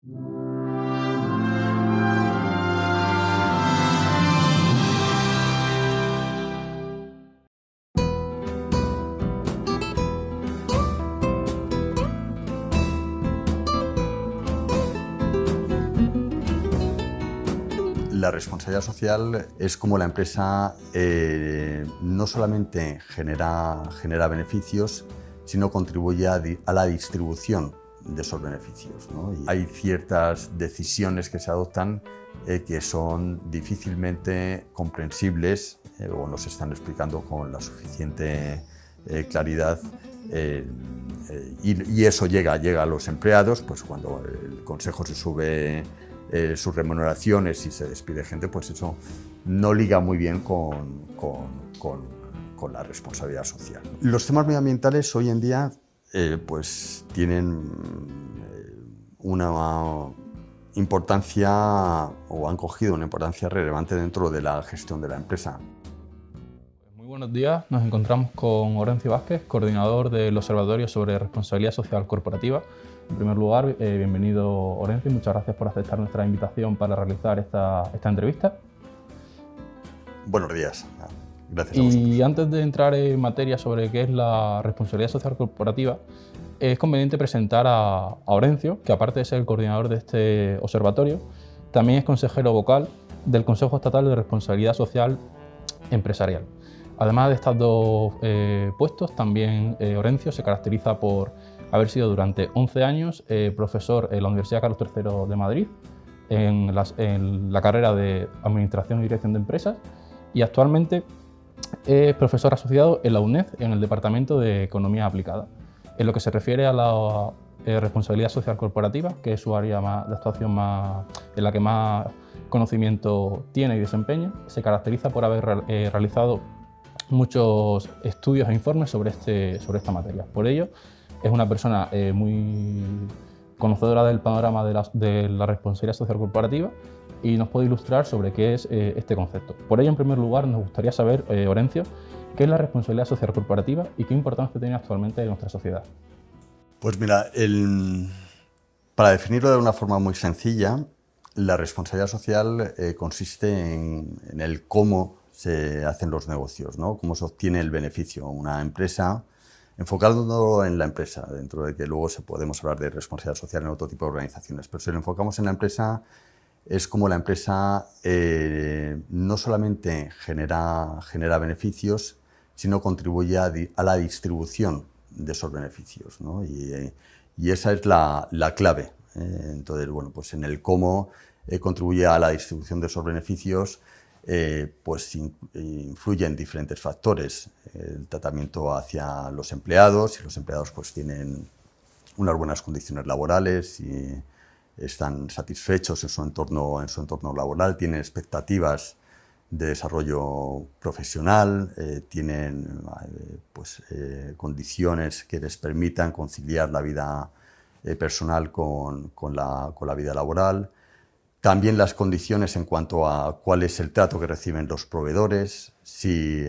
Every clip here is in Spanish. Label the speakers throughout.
Speaker 1: La responsabilidad social es como la empresa no solamente genera beneficios, sino contribuye a la distribución de esos beneficios, ¿no? Y hay ciertas decisiones que se adoptan que son difícilmente comprensibles o no se están explicando con la suficiente claridad. Y eso llega a los empleados, pues cuando el consejo se sube sus remuneraciones y se despide gente, pues eso no liga muy bien con la responsabilidad social. Los temas medioambientales hoy en día pues tienen una importancia o han cogido una importancia relevante dentro de la gestión de la empresa.
Speaker 2: Muy buenos días, nos encontramos con Orencio Vázquez, coordinador del Observatorio sobre Responsabilidad Social Corporativa. En primer lugar, bienvenido Orencio y muchas gracias por aceptar nuestra invitación para realizar esta entrevista.
Speaker 1: Buenos días, gracias a vosotros.
Speaker 2: Y antes de entrar en materia sobre qué es la responsabilidad social corporativa, es conveniente presentar a Orencio, que aparte de ser el coordinador de este observatorio, también es consejero vocal del Consejo Estatal de Responsabilidad Social Empresarial. Además de estos dos puestos, también Orencio se caracteriza por haber sido durante 11 años profesor en la Universidad Carlos III de Madrid, en la carrera de Administración y Dirección de Empresas, y actualmente es profesor asociado en la UNED, en el Departamento de Economía Aplicada. En lo que se refiere a la responsabilidad social corporativa, que es su área de actuación en la que más conocimiento tiene y desempeña, se caracteriza por haber realizado muchos estudios e informes sobre esta materia. Por ello, es una persona muy conocedora del panorama de la responsabilidad social corporativa y nos puede ilustrar sobre qué es este concepto. Por ello, en primer lugar, nos gustaría saber, Orencio, qué es la responsabilidad social corporativa y qué importancia tiene actualmente en nuestra sociedad.
Speaker 1: Pues mira, para definirlo de una forma muy sencilla, la responsabilidad social consiste en el cómo se hacen los negocios, ¿no? Cómo se obtiene el beneficio. Una empresa, enfocándolo en la empresa, dentro de que luego podemos hablar de responsabilidad social en otro tipo de organizaciones, pero si lo enfocamos en la empresa, es como la empresa no solamente genera beneficios, sino contribuye a la distribución de esos beneficios, ¿no? Y esa es la clave. Entonces, bueno, pues en el cómo contribuye a la distribución de esos beneficios, pues influyen diferentes factores. El tratamiento hacia los empleados, si los empleados pues tienen unas buenas condiciones laborales y están satisfechos en su entorno laboral, tienen expectativas de desarrollo profesional, tienen condiciones que les permitan conciliar la vida personal con la vida laboral. También las condiciones en cuanto a cuál es el trato que reciben los proveedores, si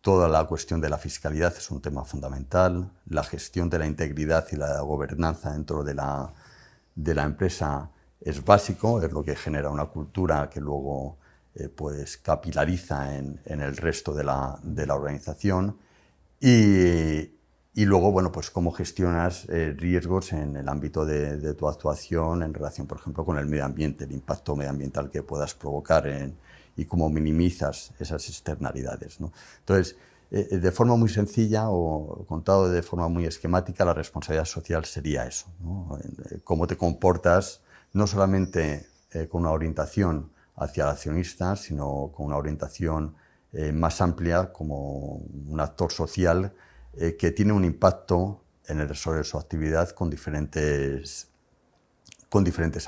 Speaker 1: toda la cuestión de la fiscalidad es un tema fundamental, la gestión de la integridad y la gobernanza dentro de la empresa es básico, es lo que genera una cultura que luego pues capilariza en el resto de la organización y luego, bueno, pues cómo gestionas riesgos en el ámbito de tu actuación en relación, por ejemplo, con el medio ambiente, el impacto medioambiental que puedas provocar y cómo minimizas esas externalidades, ¿no? Entonces, de forma muy sencilla o contado de forma muy esquemática, la responsabilidad social sería eso, ¿no? Cómo te comportas, no solamente con una orientación hacia el accionista, sino con una orientación más amplia como un actor social que tiene un impacto en el desarrollo de su actividad con diferentes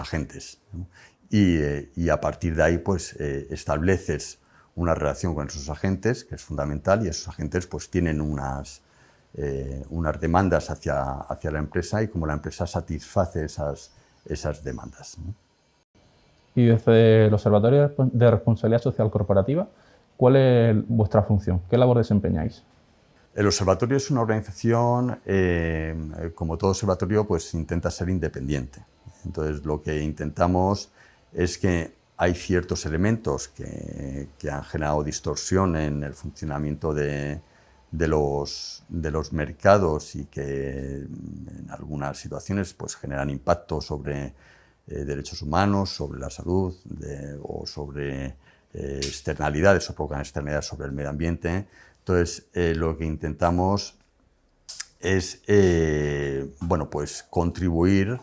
Speaker 1: agentes, ¿no? Y a partir de ahí pues estableces una relación con esos agentes, que es fundamental, y esos agentes pues tienen unas demandas hacia la empresa y cómo la empresa satisface esas demandas, ¿no?
Speaker 2: Y desde el Observatorio de Responsabilidad Social Corporativa, ¿cuál es vuestra función? ¿Qué labor desempeñáis?
Speaker 1: El observatorio es una organización, como todo observatorio, pues intenta ser independiente. Entonces, lo que intentamos es que hay ciertos elementos que han generado distorsión en el funcionamiento de los mercados y que en algunas situaciones pues, generan impacto sobre derechos humanos, sobre la salud o sobre externalidades o provocan externalidades sobre el medio ambiente. Entonces, lo que intentamos es bueno, pues, contribuir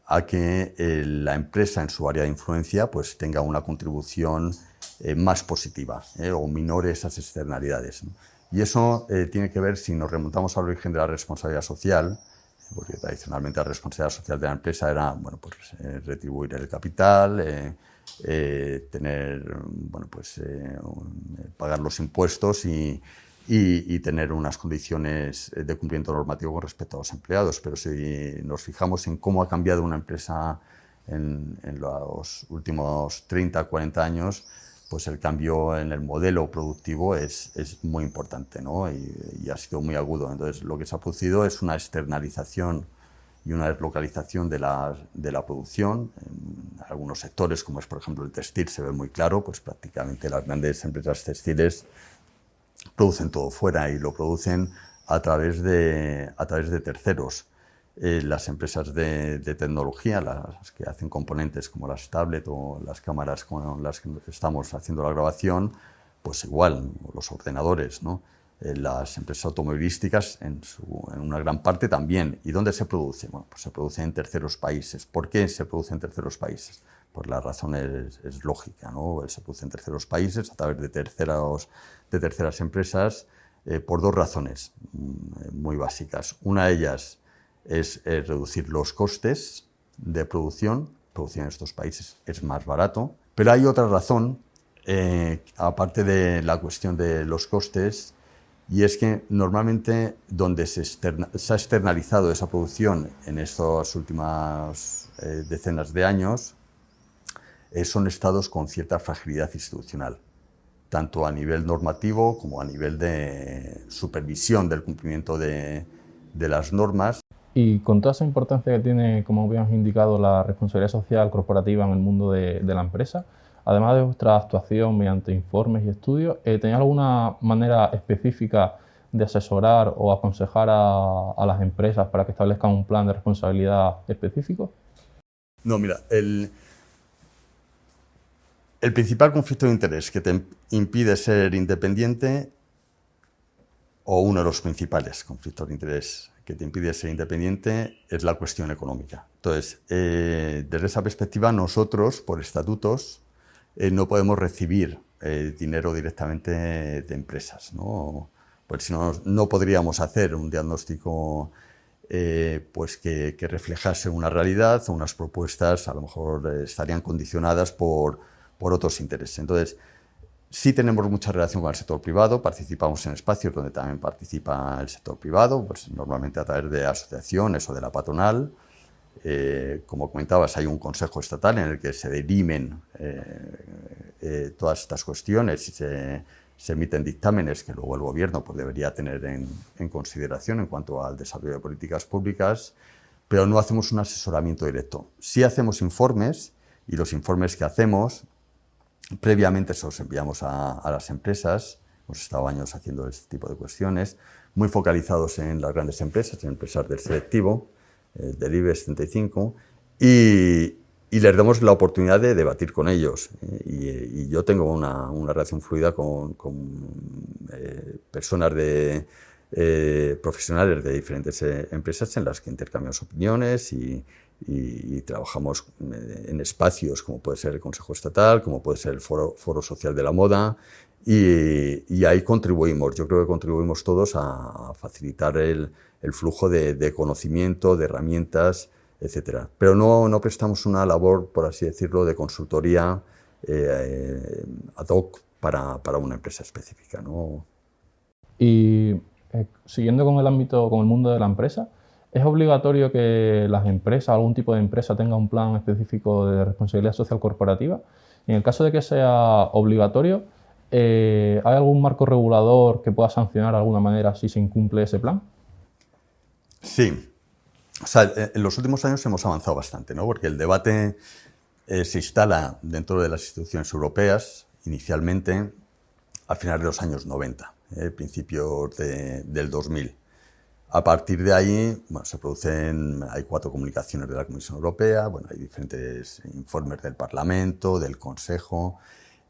Speaker 1: a que la empresa en su área de influencia pues, tenga una contribución más positiva o minore esas externalidades, ¿no? Y eso tiene que ver, si nos remontamos al origen de la responsabilidad social, porque tradicionalmente la responsabilidad social de la empresa era bueno, pues, retribuir el capital, bueno, pues, pagar los impuestos y tener unas condiciones de cumplimiento normativo con respecto a los empleados. Pero si nos fijamos en cómo ha cambiado una empresa en los últimos 30, 40 años, pues el cambio en el modelo productivo es muy importante, ¿no? y ha sido muy agudo. Entonces, lo que se ha producido es una externalización y una deslocalización de la producción. En algunos sectores, como es por ejemplo el textil, se ve muy claro, pues prácticamente las grandes empresas textiles producen todo fuera y lo producen a través de terceros. Las empresas de tecnología, las que hacen componentes como las tablets o las cámaras con las que estamos haciendo la grabación, pues igual, los ordenadores, ¿no? Las empresas automovilísticas en una gran parte también. ¿Y dónde se produce? Bueno, pues se produce en terceros países. ¿Por qué se produce en terceros países? Pues la razón es lógica, ¿no? Se produce en terceros países a través de terceras empresas por dos razones muy básicas. Una de ellas es reducir los costes de producción. Producir en estos países es más barato. Pero hay otra razón, aparte de la cuestión de los costes, y es que normalmente donde se ha externalizado esa producción en estas últimas decenas de años son estados con cierta fragilidad institucional, tanto a nivel normativo como a nivel de supervisión del cumplimiento de las normas.
Speaker 2: Y con toda esa importancia que tiene, como habíamos indicado, la responsabilidad social corporativa en el mundo de la empresa, además de vuestra actuación mediante informes y estudios, ¿tenéis alguna manera específica de asesorar o aconsejar a las empresas para que establezcan un plan de responsabilidad específico?
Speaker 1: No, mira, el principal conflicto de interés que te impide ser independiente, o uno de los principales conflictos de interés que te impide ser independiente, es la cuestión económica. Entonces, desde esa perspectiva, nosotros, por estatutos, no podemos recibir dinero directamente de empresas, ¿no? Pues si no, no podríamos hacer un diagnóstico pues que reflejase una realidad, o unas propuestas a lo mejor estarían condicionadas por otros intereses. Entonces, sí tenemos mucha relación con el sector privado, participamos en espacios donde también participa el sector privado, pues normalmente a través de asociaciones o de la patronal. Como comentabas, hay un consejo estatal en el que se dirimen todas estas cuestiones y se emiten dictámenes que luego el gobierno pues, debería tener en consideración en cuanto al desarrollo de políticas públicas, pero no hacemos un asesoramiento directo. Sí hacemos informes, y los informes que hacemos previamente se los enviamos a las empresas. Hemos estado años haciendo este tipo de cuestiones, muy focalizados en las grandes empresas, en empresas del selectivo, del IBEX 35, y les damos la oportunidad de debatir con ellos. Y yo tengo una relación fluida con personas profesionales de diferentes empresas en las que intercambiamos opiniones y trabajamos en espacios como puede ser el Consejo Estatal, como puede ser el Foro Social de la Moda, y ahí contribuimos. Yo creo que contribuimos todos a facilitar el flujo de conocimiento, de herramientas, etcétera. Pero no prestamos una labor, por así decirlo, de consultoría ad hoc para una empresa específica, ¿no?
Speaker 2: Y siguiendo con el mundo de la empresa, ¿es obligatorio que las empresas, algún tipo de empresa, tenga un plan específico de responsabilidad social corporativa? Y en el caso de que sea obligatorio, ¿Hay algún marco regulador que pueda sancionar de alguna manera si se incumple ese plan?
Speaker 1: Sí. O sea, en los últimos años hemos avanzado bastante, ¿no? Porque el debate se instala dentro de las instituciones europeas, inicialmente a finales de los años 90, principios del 2000. A partir de ahí, bueno, hay 4 comunicaciones de la Comisión Europea, bueno, hay diferentes informes del Parlamento, del Consejo,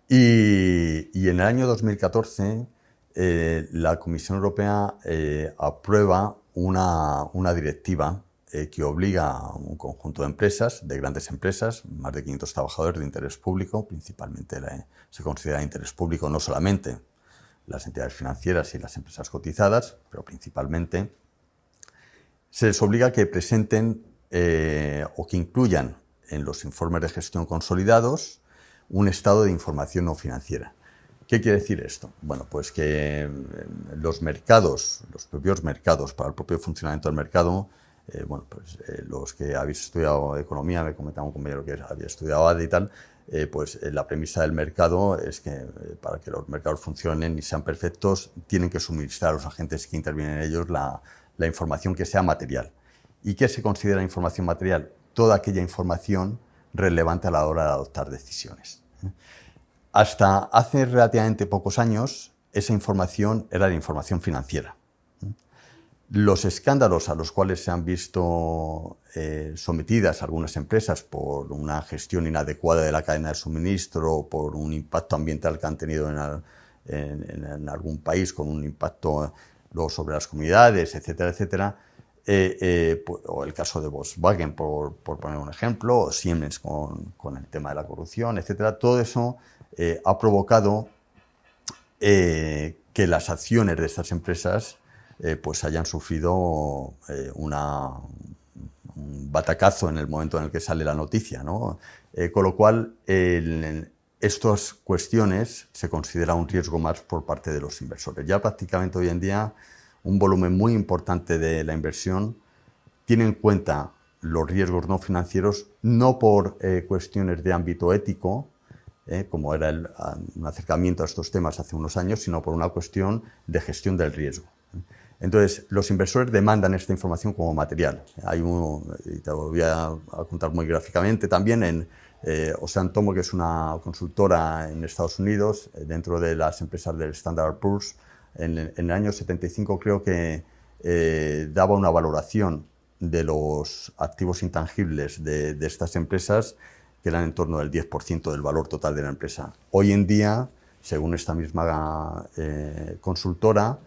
Speaker 1: y en el año 2014 la Comisión Europea aprueba una directiva que obliga a un conjunto de empresas, de grandes empresas, más de 500 trabajadores de interés público, principalmente se considera de interés público no solamente las entidades financieras y las empresas cotizadas, pero principalmente se les obliga a que presenten o que incluyan en los informes de gestión consolidados un estado de información no financiera. ¿Qué quiere decir esto? Bueno, pues que los mercados, los propios mercados, para el propio funcionamiento del mercado, los que habéis estudiado economía, me comentaba un compañero que había estudiado ADE y tal, la premisa del mercado es que para que los mercados funcionen y sean perfectos, tienen que suministrar a los agentes que intervienen en ellos la información que sea material. ¿Y qué se considera información material? Toda aquella información relevante a la hora de adoptar decisiones. Hasta hace relativamente pocos años, esa información era la información financiera. Los escándalos a los cuales se han visto sometidas algunas empresas por una gestión inadecuada de la cadena de suministro, por un impacto ambiental que han tenido en algún país, con un impacto luego sobre las comunidades, etcétera, etcétera, o el caso de Volkswagen, por poner un ejemplo, o Siemens con el tema de la corrupción, etcétera, todo eso ha provocado que las acciones de estas empresas hayan sufrido un batacazo en el momento en el que sale la noticia, ¿no? Con lo cual, estas cuestiones se considera un riesgo más por parte de los inversores. Ya prácticamente hoy en día un volumen muy importante de la inversión tiene en cuenta los riesgos no financieros, no por cuestiones de ámbito ético, como era un acercamiento a estos temas hace unos años, sino por una cuestión de gestión del riesgo. Entonces, los inversores demandan esta información como material. Y te lo voy a contar muy gráficamente también, Ocean Tomo, que es una consultora en Estados Unidos, dentro de las empresas del Standard & Poor's, en el año 75 creo que daba una valoración de los activos intangibles de estas empresas que eran en torno del 10% del valor total de la empresa. Hoy en día, según esta misma consultora,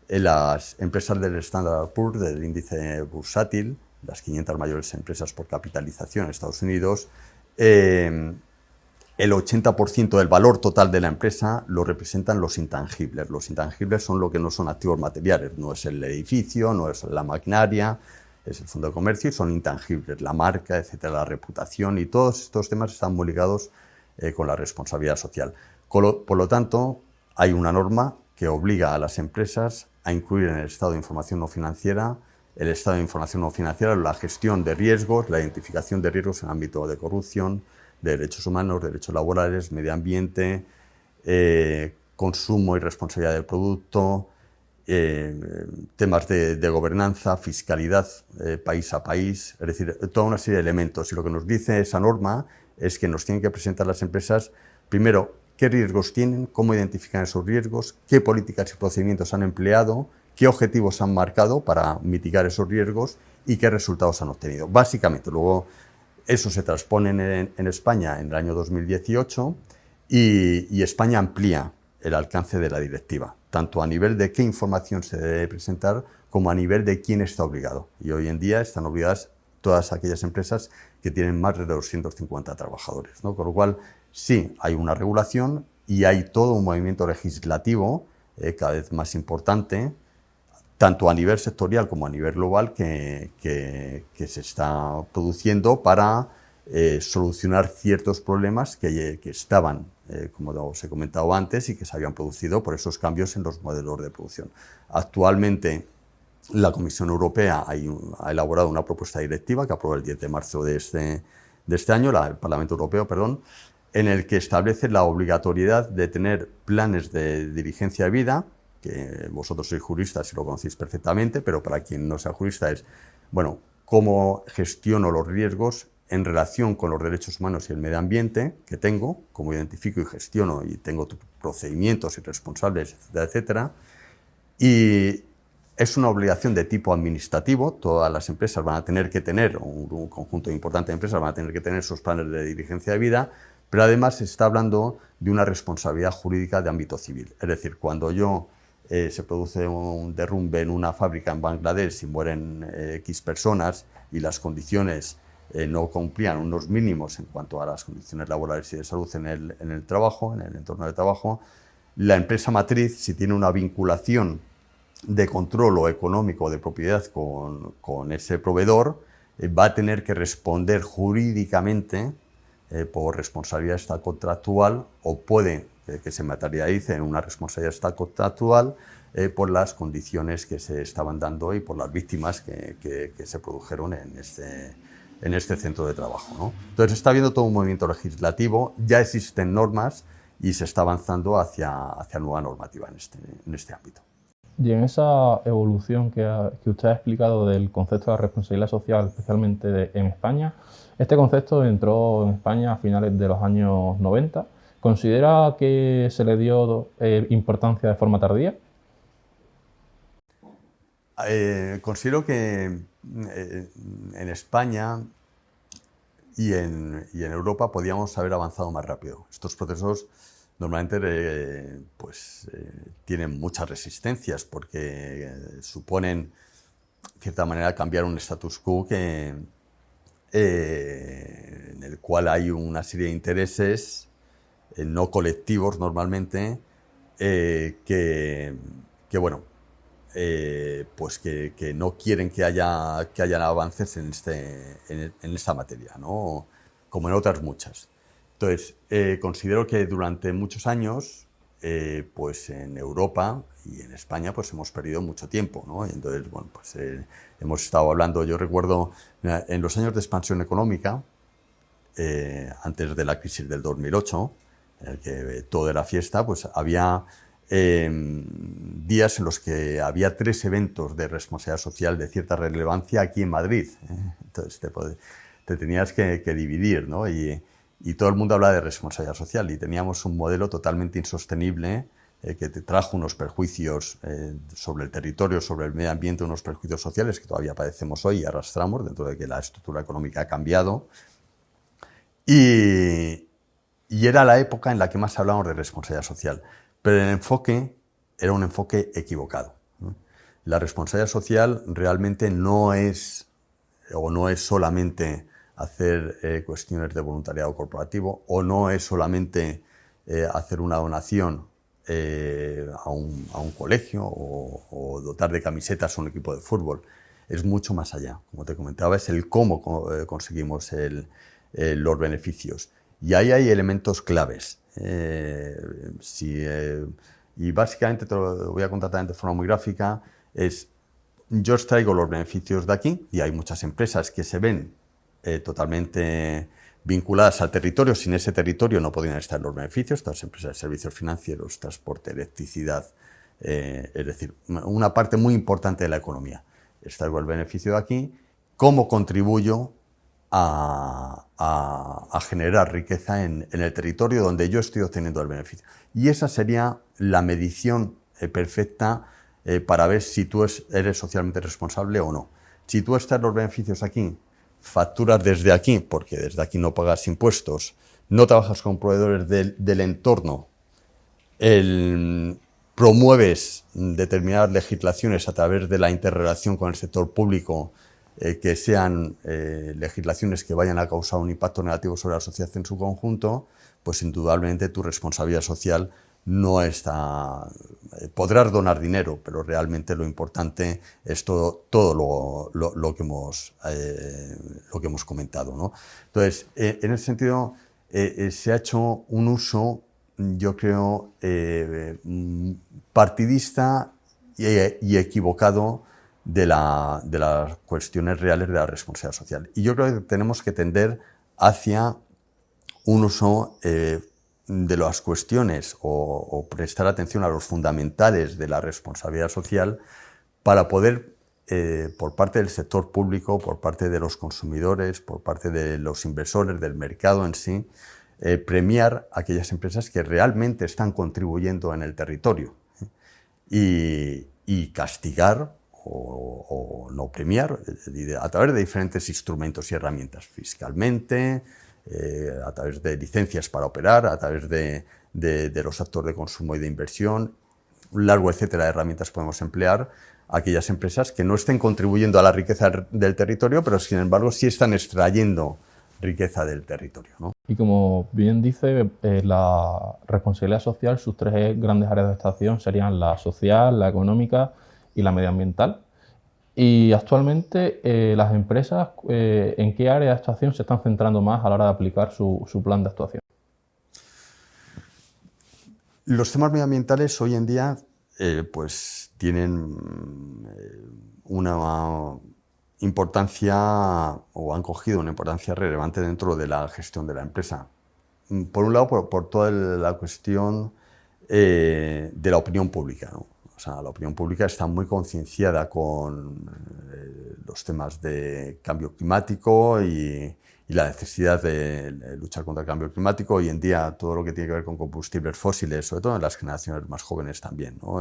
Speaker 1: las empresas del Standard & Poor's, del índice bursátil, las 500 mayores empresas por capitalización en Estados Unidos, el 80% del valor total de la empresa lo representan los intangibles. Los intangibles son lo que no son activos materiales, no es el edificio, no es la maquinaria, es el fondo de comercio, y son intangibles, la marca, etcétera, la reputación, y todos estos temas están muy ligados con la responsabilidad social. Por lo tanto, hay una norma que obliga a las empresas a incluir en el estado de información no financiera la gestión de riesgos, la identificación de riesgos en el ámbito de corrupción, de derechos humanos, derechos laborales, medio ambiente, consumo y responsabilidad del producto, temas de gobernanza, fiscalidad país a país, es decir, toda una serie de elementos. Y lo que nos dice esa norma es que nos tienen que presentar las empresas, primero, qué riesgos tienen, cómo identifican esos riesgos, qué políticas y procedimientos han empleado, qué objetivos han marcado para mitigar esos riesgos y qué resultados han obtenido. Básicamente, luego eso se transpone en España en el año 2018 y España amplía el alcance de la directiva, tanto a nivel de qué información se debe presentar como a nivel de quién está obligado. Y hoy en día están obligadas todas aquellas empresas que tienen más de 250 trabajadores, ¿no? Con lo cual, sí, hay una regulación y hay todo un movimiento legislativo cada vez más importante, tanto a nivel sectorial como a nivel global, que se está produciendo para solucionar ciertos problemas que estaban, como os he comentado antes, y que se habían producido por esos cambios en los modelos de producción. Actualmente, la Comisión Europea ha elaborado una propuesta directiva que aprobó el 10 de marzo de este año, el Parlamento Europeo, perdón, en el que establece la obligatoriedad de tener planes de diligencia de vida, que vosotros sois juristas y lo conocéis perfectamente, pero para quien no sea jurista es, bueno, cómo gestiono los riesgos en relación con los derechos humanos y el medio ambiente que tengo, cómo identifico y gestiono y tengo procedimientos y responsables, etcétera, etcétera. Y es una obligación de tipo administrativo, todas las empresas van a tener que tener, un conjunto importante de empresas van a tener que tener sus planes de diligencia de vida, pero además se está hablando de una responsabilidad jurídica de ámbito civil. Es decir, cuando se produce un derrumbe en una fábrica en Bangladesh y mueren X personas y las condiciones no cumplían unos mínimos en cuanto a las condiciones laborales y de salud en el trabajo, en el entorno de trabajo, la empresa matriz, si tiene una vinculación de control o económico o de propiedad con ese proveedor, va a tener que responder jurídicamente por responsabilidad contractual o puede que se materialice en una responsabilidad contractual por las condiciones que se estaban dando y por las víctimas que se produjeron en este centro de trabajo, ¿no? Entonces está habiendo todo un movimiento legislativo, ya existen normas y se está avanzando hacia nueva normativa en este ámbito.
Speaker 2: Y en esa evolución que usted ha explicado del concepto de la responsabilidad social, especialmente en España, este concepto entró en España a finales de los años 90. ¿Considera que se le dio importancia de forma tardía?
Speaker 1: Considero que en España y en Europa podíamos haber avanzado más rápido. Estos procesos normalmente tienen muchas resistencias porque suponen, de cierta manera, cambiar un status quo en el cual hay una serie de intereses no colectivos normalmente que no quieren que haya avances en esta materia, ¿no? Como en otras muchas. Entonces, considero que durante muchos años, en Europa y en España, hemos perdido mucho tiempo, ¿no? Y entonces, hemos estado hablando, yo recuerdo, en los años de expansión económica, antes de la crisis del 2008, en el que todo era fiesta, había días en los que había 3 eventos de responsabilidad social de cierta relevancia aquí en Madrid. Entonces, te tenías que dividir, ¿no? Y todo el mundo hablaba de responsabilidad social y teníamos un modelo totalmente insostenible que te trajo unos perjuicios sobre el territorio, sobre el medio ambiente, unos perjuicios sociales que todavía padecemos hoy y arrastramos dentro de que la estructura económica ha cambiado. Y era la época en la que más hablábamos de responsabilidad social, pero el enfoque era un enfoque equivocado, ¿no? La responsabilidad social realmente no es solamente hacer cuestiones de voluntariado corporativo o no es solamente hacer una donación a un colegio o dotar de camisetas a un equipo de fútbol. Es mucho más allá. Como te comentaba, es el cómo conseguimos los beneficios. Y ahí hay elementos claves. Y básicamente, te lo voy a contar también de forma muy gráfica, yo extraigo los beneficios de aquí y hay muchas empresas que se ven totalmente vinculadas al territorio. Sin ese territorio no podrían estar los beneficios, todas las empresas de servicios financieros, transporte, electricidad, es decir, una parte muy importante de la economía. Extraigo el beneficio de aquí, ¿cómo contribuyo a generar riqueza en el territorio donde yo estoy obteniendo el beneficio? Y esa sería la medición perfecta para ver si tú eres socialmente responsable o no. Si tú extraes los beneficios aquí, facturas desde aquí, porque desde aquí no pagas impuestos, no trabajas con proveedores del entorno, promueves determinadas legislaciones a través de la interrelación con el sector público, que sean legislaciones que vayan a causar un impacto negativo sobre la sociedad en su conjunto, pues indudablemente tu responsabilidad social no está. Podrás donar dinero, pero realmente lo importante es todo lo que hemos comentado, ¿no? Entonces, en ese sentido, se ha hecho un uso, yo creo, partidista y equivocado de las cuestiones reales de la responsabilidad social. Y yo creo que tenemos que tender hacia un uso de las cuestiones o prestar atención a los fundamentales de la responsabilidad social para poder, por parte del sector público, por parte de los consumidores, por parte de los inversores, del mercado en sí, premiar a aquellas empresas que realmente están contribuyendo en el territorio y castigar o no premiar a través de diferentes instrumentos y herramientas, fiscalmente, a través de licencias para operar, a través de los actos de consumo y de inversión, un largo etcétera de herramientas podemos emplear a aquellas empresas que no estén contribuyendo a la riqueza del territorio, pero sin embargo sí están extrayendo riqueza del territorio, ¿no?
Speaker 2: Y como bien dice, la responsabilidad social, sus tres grandes áreas de actuación serían la social, la económica y la medioambiental. Y actualmente las empresas, ¿en qué área de actuación se están centrando más a la hora de aplicar su plan de actuación?
Speaker 1: Los temas medioambientales hoy en día pues tienen una importancia o han cogido una importancia relevante dentro de la gestión de la empresa. Por un lado, por toda la cuestión de la opinión pública, ¿no? O sea, la opinión pública está muy concienciada con los temas de cambio climático y la necesidad de luchar contra el cambio climático. Hoy en día, todo lo que tiene que ver con combustibles fósiles, sobre todo en las generaciones más jóvenes también, ¿no?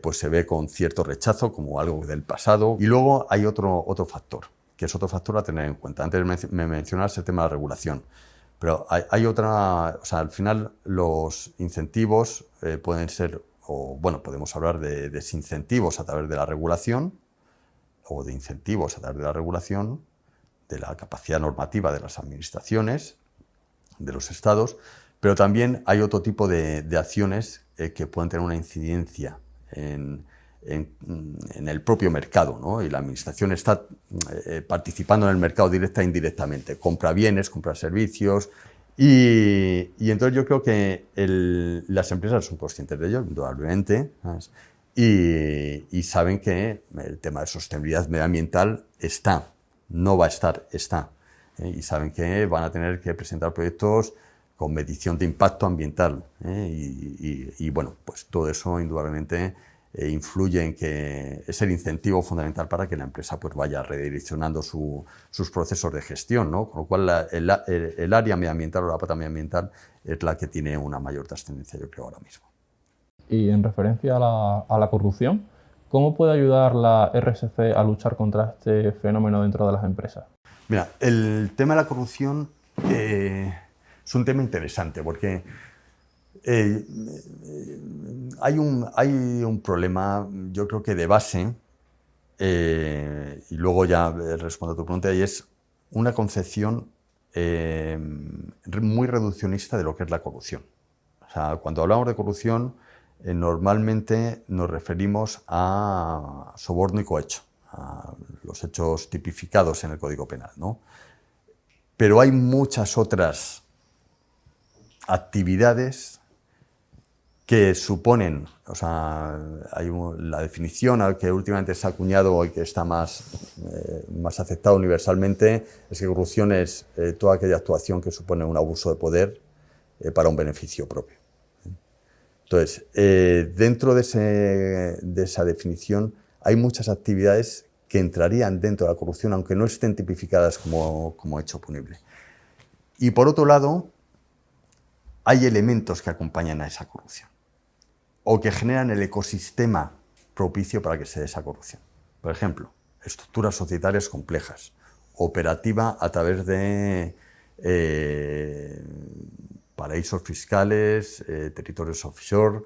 Speaker 1: Pues se ve con cierto rechazo como algo del pasado. Y luego hay otro factor, que es otro factor a tener en cuenta. Antes me mencionabas el tema de la regulación. Pero hay otra, o sea, al final los incentivos pueden ser, o bueno, podemos hablar de desincentivos a través de la regulación, o de incentivos a través de la regulación, de la capacidad normativa de las administraciones, de los estados, pero también hay otro tipo de acciones que pueden tener una incidencia en el propio mercado, ¿no? Y la administración está participando en el mercado directa e indirectamente, compra bienes, compra servicios, y entonces yo creo que las empresas son conscientes de ello, indudablemente, ¿sabes? Y saben que el tema de sostenibilidad medioambiental no va a estar, está. Y saben que van a tener que presentar proyectos con medición de impacto ambiental. Y bueno, pues todo eso indudablemente influye en que es el incentivo fundamental para que la empresa pues vaya redireccionando sus procesos de gestión, ¿no? Con lo cual el área medioambiental o la pata medioambiental es la que tiene una mayor trascendencia, yo creo, ahora mismo.
Speaker 2: Y en referencia a la corrupción, ¿cómo puede ayudar la RSC a luchar contra este fenómeno dentro de las empresas?
Speaker 1: Mira, el tema de la corrupción es un tema interesante porque hay un problema, yo creo que de base, y luego ya respondo a tu pregunta, y es una concepción muy reduccionista de lo que es la corrupción. O sea, cuando hablamos de corrupción, normalmente nos referimos a soborno y cohecho, a los hechos tipificados en el Código Penal, ¿no? Pero hay muchas otras actividades que suponen, o sea, hay la definición que últimamente se ha acuñado y que está más aceptada universalmente, es que corrupción es toda aquella actuación que supone un abuso de poder para un beneficio propio. Entonces, dentro de esa definición hay muchas actividades que entrarían dentro de la corrupción, aunque no estén tipificadas como hecho punible. Y por otro lado, hay elementos que acompañan a esa corrupción o que generan el ecosistema propicio para que se dé esa corrupción. Por ejemplo, estructuras societarias complejas, operativa a través de paraísos fiscales, territorios offshore.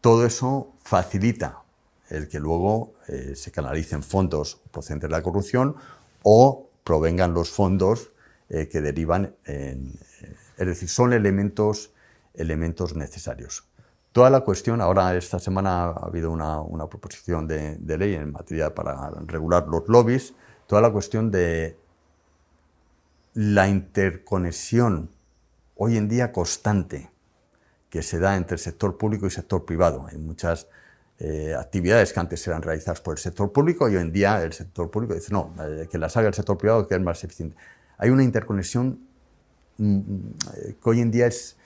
Speaker 1: Todo eso facilita el que luego se canalicen fondos procedentes de la corrupción o provengan los fondos que derivan es decir, son elementos necesarios. Toda la cuestión, ahora esta semana ha habido una proposición de ley en materia para regular los lobbies, toda la cuestión de la interconexión hoy en día constante que se da entre el sector público y el sector privado. Hay muchas actividades que antes eran realizadas por el sector público y hoy en día el sector público dice no, que las haga el sector privado, que es más eficiente. hay una interconexión que hoy en día es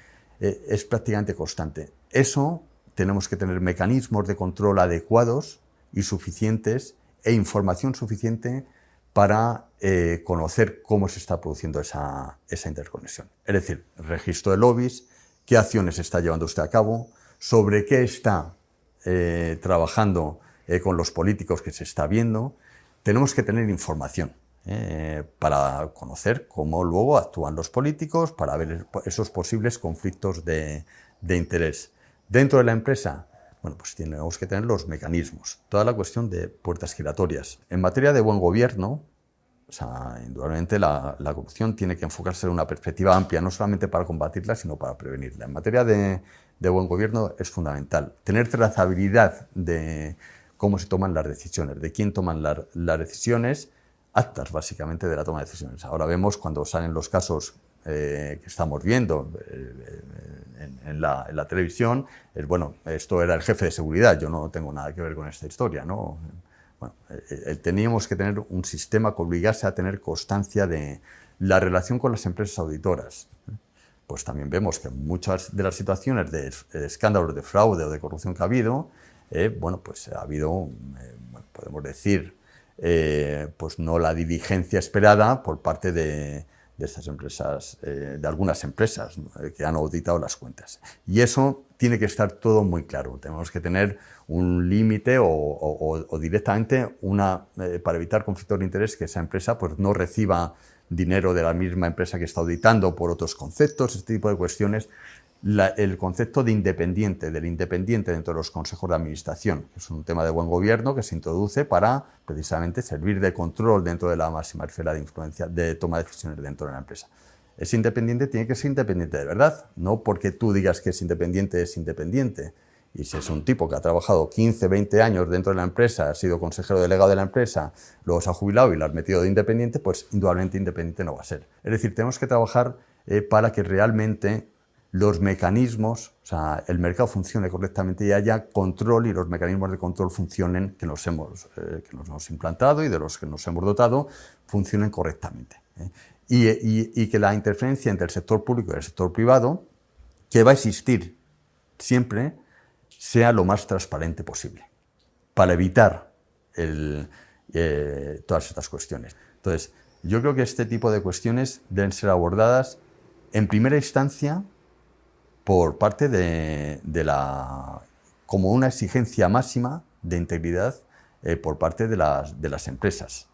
Speaker 1: prácticamente constante. Eso tenemos que tener mecanismos de control adecuados y suficientes e información suficiente para conocer cómo se está produciendo esa interconexión. Es decir, registro de lobbies, qué acciones está llevando usted a cabo, sobre qué está trabajando con los políticos que se está viendo. Tenemos que tener información para conocer cómo luego actúan los políticos, para ver esos posibles conflictos de interés. Dentro de la empresa, bueno, pues tenemos que tener los mecanismos, toda la cuestión de puertas giratorias. En materia de buen gobierno, o sea, indudablemente la corrupción tiene que enfocarse en una perspectiva amplia, no solamente para combatirla, sino para prevenirla. En materia de buen gobierno es fundamental tener trazabilidad de cómo se toman las decisiones, de quién toman las decisiones, actas básicamente de la toma de decisiones. Ahora vemos cuando salen los casos que estamos viendo en la televisión, bueno, esto era el jefe de seguridad, yo no tengo nada que ver con esta historia, ¿no? Bueno, teníamos que tener un sistema que obligase a tener constancia de la relación con las empresas auditoras. Pues también vemos que muchas de las situaciones de escándalos de fraude o de corrupción que ha habido, bueno, pues ha habido, bueno, podemos decir, pues no la diligencia esperada por parte de estas empresas, de algunas empresas, ¿no?, que han auditado las cuentas. Y eso tiene que estar todo muy claro. Tenemos que tener un límite o directamente para evitar conflictos de interés, que esa empresa pues no reciba dinero de la misma empresa que está auditando por otros conceptos, este tipo de cuestiones. El concepto del independiente dentro de los consejos de administración, que es un tema de buen gobierno que se introduce para precisamente servir de control dentro de la máxima esfera de influencia de toma de decisiones dentro de la empresa. Ese independiente tiene que ser independiente de verdad, no porque tú digas que es independiente, Y si es un tipo que ha trabajado 15, 20 años dentro de la empresa, ha sido consejero delegado de la empresa, luego se ha jubilado y lo has metido de independiente, pues indudablemente independiente no va a ser. Es decir, tenemos que trabajar para que realmente los mecanismos, o sea, el mercado funcione correctamente y haya control, y los mecanismos de control funcionen, que los hemos implantado y de los que nos hemos dotado, funcionen correctamente. Y que la interferencia entre el sector público y el sector privado, que va a existir siempre, sea lo más transparente posible, para evitar todas estas cuestiones. Entonces, yo creo que este tipo de cuestiones deben ser abordadas en primera instancia por parte como una exigencia máxima de integridad por parte de las empresas.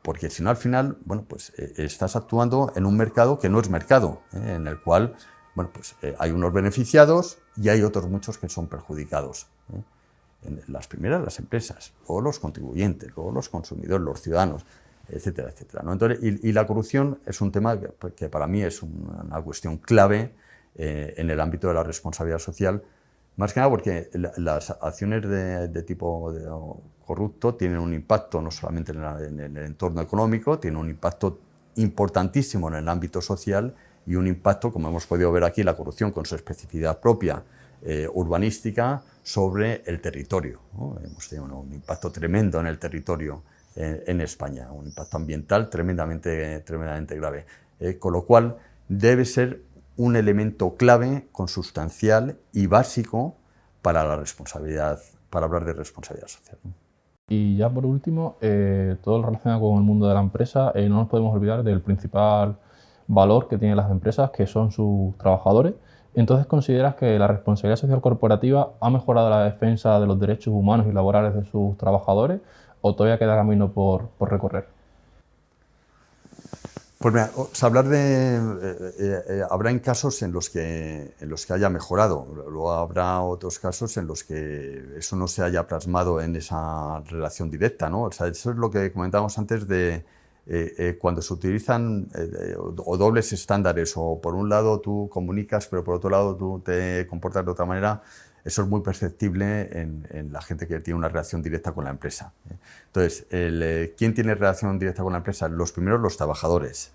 Speaker 1: Porque si no, al final, bueno, pues estás actuando en un mercado que no es mercado, en el cual, bueno, pues hay unos beneficiados y hay otros muchos que son perjudicados. En las primeras, las empresas, luego los contribuyentes, luego los consumidores, los ciudadanos, etcétera, etcétera, ¿no? Entonces, y la corrupción es un tema que para mí es una cuestión clave en el ámbito de la responsabilidad social, más que nada porque las acciones de tipo corrupto tienen un impacto no solamente en el entorno económico, tienen un impacto importantísimo en el ámbito social y un impacto, como hemos podido ver aquí, la corrupción con su especificidad propia urbanística sobre el territorio, ¿no? Hemos tenido un impacto tremendo en el territorio en España, un impacto ambiental tremendamente grave, con lo cual debe ser un elemento clave, consustancial y básico para la responsabilidad, para hablar de responsabilidad social.
Speaker 2: Y ya por último, todo lo relacionado con el mundo de la empresa, no nos podemos olvidar del principal valor que tienen las empresas, que son sus trabajadores. Entonces, ¿consideras que la responsabilidad social corporativa ha mejorado la defensa de los derechos humanos y laborales de sus trabajadores, o todavía queda camino por recorrer?
Speaker 1: Pues mira, habrá en casos en los que haya mejorado, luego habrá otros casos en los que eso no se haya plasmado en esa relación directa, ¿no? O sea, eso es lo que comentábamos antes de cuando se utilizan o dobles estándares, o por un lado tú comunicas, pero por otro lado tú te comportas de otra manera. Eso es muy perceptible en la gente que tiene una relación directa con la empresa. Entonces, ¿quién tiene relación directa con la empresa? Los primeros, los trabajadores.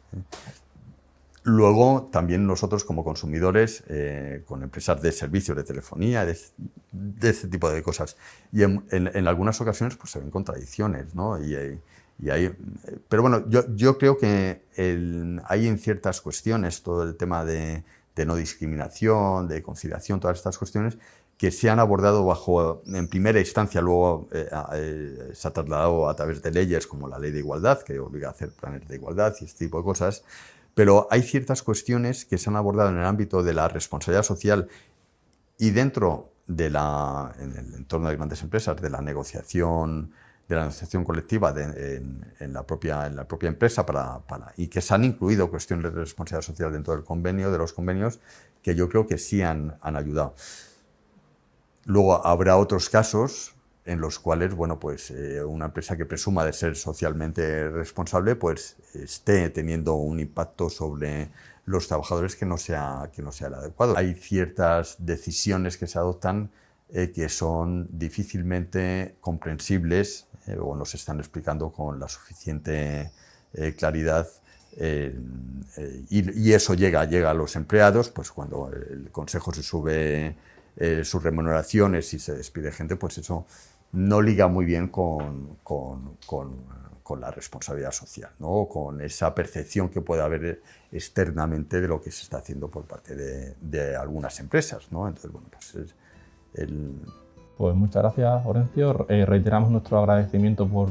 Speaker 1: Luego, también nosotros como consumidores, con empresas de servicios de telefonía, de ese tipo de cosas. Y en algunas ocasiones pues, se ven contradicciones, ¿no? Y Pero bueno, yo creo que hay en ciertas cuestiones, todo el tema de no discriminación, de conciliación, todas estas cuestiones, que se han abordado en primera instancia, luego se ha trasladado a través de leyes como la Ley de Igualdad, que obliga a hacer planes de igualdad y este tipo de cosas, pero hay ciertas cuestiones que se han abordado en el ámbito de la responsabilidad social y dentro en el entorno de grandes empresas, de la negociación colectiva en la propia empresa y que se han incluido cuestiones de responsabilidad social dentro del convenio, de los convenios, que yo creo que sí han ayudado. Luego habrá otros casos en los cuales, bueno, pues una empresa que presuma de ser socialmente responsable, pues esté teniendo un impacto sobre los trabajadores que no sea el adecuado. Hay ciertas decisiones que se adoptan que son difícilmente comprensibles o no se están explicando con la suficiente claridad. Y eso llega a los empleados, pues cuando el consejo se sube sus remuneraciones y se despide gente, pues eso no liga muy bien con la responsabilidad social, ¿no? Con esa percepción que puede haber externamente de lo que se está haciendo por parte de algunas empresas, ¿no? Entonces, bueno, pues
Speaker 2: Pues muchas gracias, Orencio. Reiteramos nuestro agradecimiento por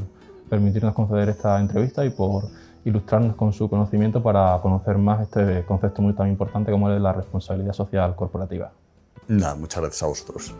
Speaker 2: permitirnos conceder esta entrevista y por ilustrarnos con su conocimiento para conocer más este concepto muy tan importante como es la responsabilidad social corporativa.
Speaker 1: Nada, muchas gracias a vosotros.